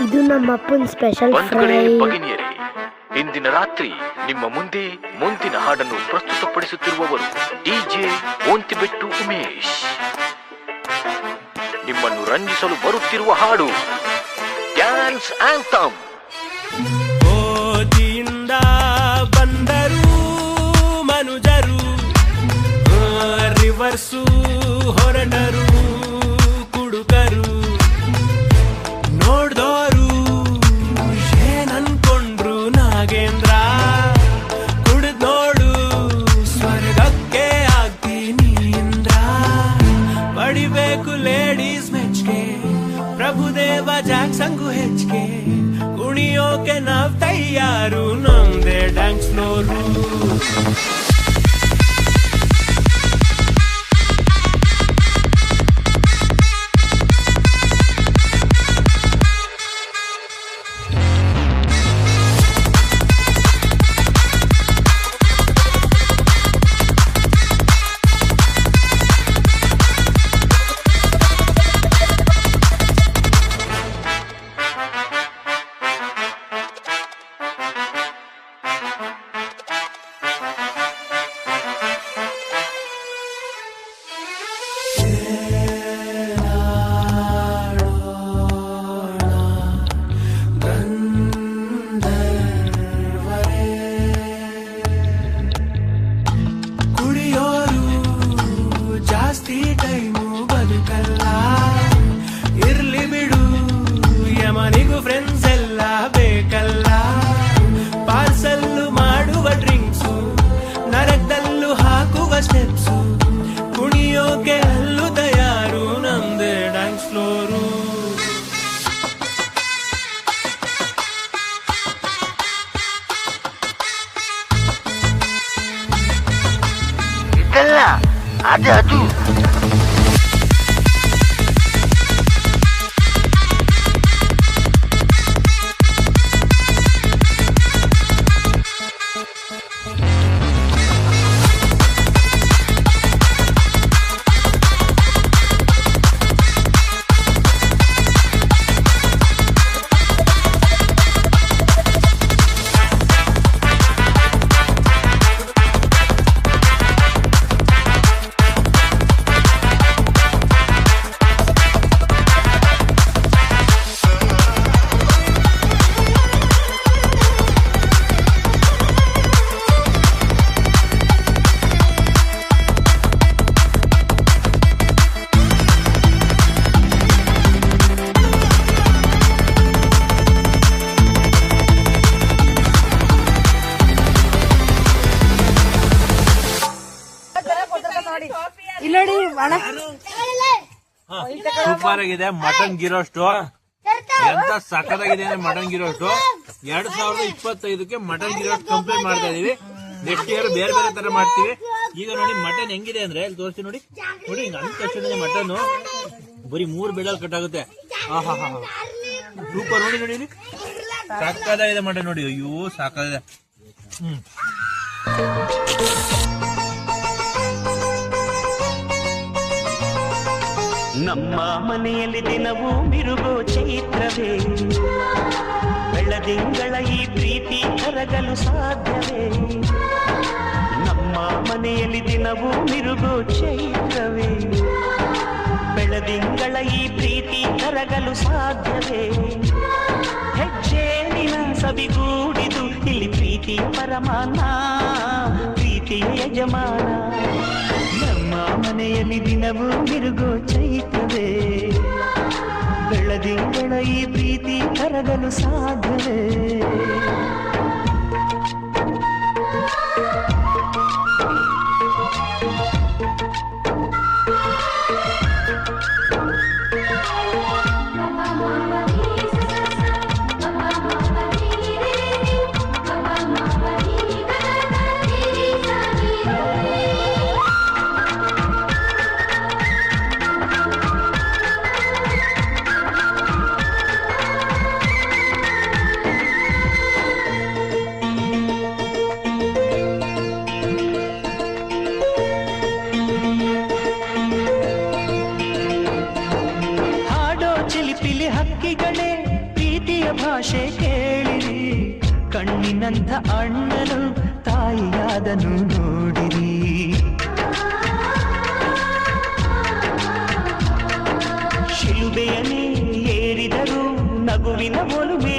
ಇದು ನಮ್ಮ ಅಪ್ಪನ ಸ್ಪೆಷಲ್ ಫ್ರೈ. ಭಗಿನಿಯರೇ, ಇಂದಿನ ರಾತ್ರಿ ನಿಮ್ಮ ಮುಂದೆ ಮುಂದಿನ ಹಾಡನ್ನು ಪ್ರಸ್ತುತಪಡಿಸುತ್ತಿರುವವರು ಡಿಜೆ ಓಂತಿಬೆಟ್ಟು ಉಮೇಶ್. ನಿಮ್ಮನ್ನು ರಂಜಿಸಲು ಬರುತ್ತಿರುವ ಹಾಡು ಡ್ಯಾನ್ಸ್ ಆಂಥಮ್. ಓದಿಯಿಂದ ಬಂದರು ಮನುಜರು, ರಿವರ್ಸು ಹೊರಟರು ಕುಡುಕರು. ನೋಡ್ದೋರು ಏನನ್ಕೊಂಡ್ರು ನಾಗೇಂದ್ರ, ಕುಡಿದ್ ನೋಡು ಸ್ವರ್ಗಕ್ಕೆ ಆಗ್ತೀನಿ ಇಂದ್ರ. ಪಡಿಬೇಕು ಲೇಡೀಸ್ ಮೆಚ್ಗೆ, ಪ್ರಭುದೇವ ಜಾಕ್ಸಂಗು ಹೆಚ್ಚಿಗೆ. ಕುಣಿಯೋಕೆ ನಾವ್ ತಯಾರು, ನಮ್ದೇ ಡ್ಯಾನ್ಸ್ ಫ್ಲೋರು. ಕುಣಿಯೋಕೆ ಅಲ್ಲೂ ತಯಾರು, ನಮ್ದೇ ಡ್ಯಾನ್ಸ್ ಫ್ಲೋರು. ಇದಲ್ಲ ಅದು ಸೂಪರ್ ಆಗಿದೆ. ಮಟನ್ ಗಿರೋಷ್ಟು ಎಂತ ಸಖತ್ತಾಗಿದೆ ಅಂದ್ರೆ ಮಟನ್ ಗಿರೋಷ್ಟು 2025ಕ್ಕೆ ಮಟನ್ ಗಿರೋಸ್ಟ್ ಕಂಪ್ಲೀಟ್ ಮಾಡ್ತಾ ಇದೀವಿ. ನೆಕ್ಸ್ಟ್ ಇಯರ್ ಬೇರೆ ಬೇರೆ ತರ ಮಾಡ್ತೀವಿ. ಈಗ ನೋಡಿ ಮಟನ್ ಹೆಂಗಿದೆ ಅಂದ್ರೆ ತೋರಿಸ್ತೀವಿ ನೋಡಿ. ನೋಡಿ ನನ್ ತಕ್ಷಣ ಮಟನ್ ಬರೀ 3 ಬೆಡಲ್ ಕಟ್ ಆಗುತ್ತೆ. ಆಹಾ ಹಾ ಸೂಪರ್. ನೋಡಿ ನೋಡಿ ಸಾಕಾಗಿದೆ ಮಟನ್ ನೋಡಿ. ಅಯ್ಯೋ ಸಾಕಾಗಿದೆ. ನಮ್ಮ ಮನೆಯಲ್ಲಿ ದಿನವೂ ಮಿರುಗೋ ಚೈತ್ರವೇ, ಬೆಳದಿಂಗಳ ಈ ಪ್ರೀತಿ ಕರಗಲು ಸಾಧ್ಯವೇ? ನಮ್ಮ ಮನೆಯಲ್ಲಿ ದಿನವೂ ಮಿರುಗೋ ಚೈತ್ರವೇ, ಬೆಳದಿಂಗಳ ಈ ಪ್ರೀತಿ ಕರಗಲು ಸಾಧ್ಯವೇ? ಹೆಜ್ಜೇನಿನ ಸವಿಗೂಡಿದು ಇಲ್ಲಿ ಪ್ರೀತಿಯ ಪರಮಾನ, ಪ್ರೀತಿಯ ಯಜಮಾನ. ನಮ್ಮ ಮನೆಯಲ್ಲಿ ದಿನವೂ ಮಿರುಗೋ ಚೈತ್ರವೇ, ಬೆಳದಿಂಗಳ ಈ ಪ್ರೀತಿ ಕರಗಲು ಸಾಧ್ಯವೇ? ಭಾಷೆ ಕೇಳಿರಿ, ಕಣ್ಣಿನಂಥ ಅಣ್ಣನು ತಾಯಿಯಾದನು ನೋಡಿರಿ. ಶಿಲುಬೆಯನ್ನೇ ಏರಿದರು, ನಗುವಿನ ಒಲುಮೆ